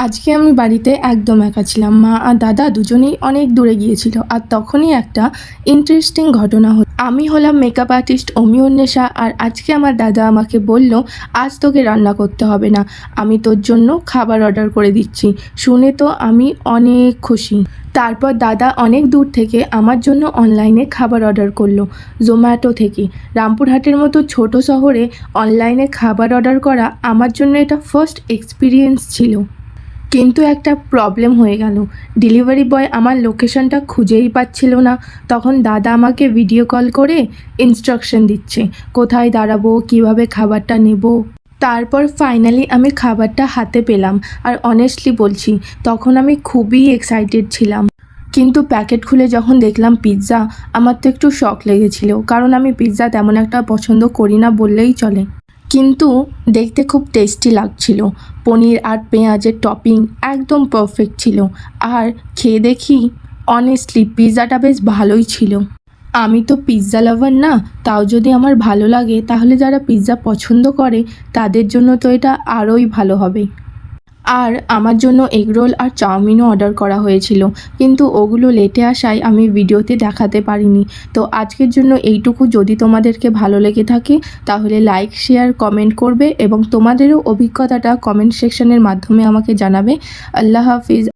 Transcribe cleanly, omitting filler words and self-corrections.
আজকে আমি বাড়িতে একদম একা ছিলাম। মা আর দাদা দুজনেই অনেক দূরে গিয়েছিল। আর তখনই একটা ইন্টারেস্টিং ঘটনা হলো। আমি হলাম মেকআপ আর্টিস্ট অমি অন্বেষা, আর আজকে আমার দাদা আমাকে বলল, আজ তোকে রান্না করতে হবে না, আমি তোর জন্য খাবার অর্ডার করে দিচ্ছি। শুনে তো আমি অনেক খুশি। তারপর দাদা অনেক দূর থেকে আমার জন্য অনলাইনে খাবার অর্ডার করলো, জোম্যাটো থেকে। রামপুরহাটের মতো ছোট শহরে অনলাইনে খাবার অর্ডার করা আমার জন্য এটা ফার্স্ট এক্সপিরিয়েন্স ছিল। কিন্তু একটা প্রবলেম হয়ে গেল। ডেলিভারি বয় আমার লোকেশনটা খুঁজেই পাচ্ছিল না। তখন দাদা আমাকে ভিডিও কল করে ইনস্ট্রাকশন দিচ্ছে, কোথায় দাঁড়াবো, কিভাবে খাবারটা নেব। তারপর ফাইনালি আমি খাবারটা হাতে পেলাম। আর অনেস্টলি বলছি, তখন আমি খুবই এক্সাইটেড ছিলাম। কিন্তু প্যাকেট খুলে যখন দেখলাম পিৎজা, আমার তো একটু শক লেগেছিল, কারণ আমি পিৎজা তেমন একটা পছন্দ করি না বললেই চলে। কিন্তু দেখতে খুব টেস্টি লাগছিল। পনির আর পেঁয়াজের টপিং একদম পারফেক্ট ছিল। আর খেয়ে দেখি অনেস্টলি পিৎজাটা বেশ ভালোই ছিল। আমি তো পিৎজা লাভার না, তাও যদি আমার ভালো লাগে তাহলে যারা পিৎজা পছন্দ করে তাদের জন্য তো এটা আরোই ভালো হবে। আর আমার জন্য এগরোল আর চাউমিনও অর্ডার করা হয়েছিল, কিন্তু ওগুলো লেটে আসায় আমি ভিডিওতে দেখাতে পারিনি। তো আজকের জন্য এইটুকু। যদি তোমাদেরকে ভালো লেগে থাকে তাহলে লাইক, শেয়ার, কমেন্ট করবে এবং তোমাদেরও অভিজ্ঞতাটা কমেন্ট সেকশনের মাধ্যমে আমাকে জানাবে। আল্লাহ হাফিজ।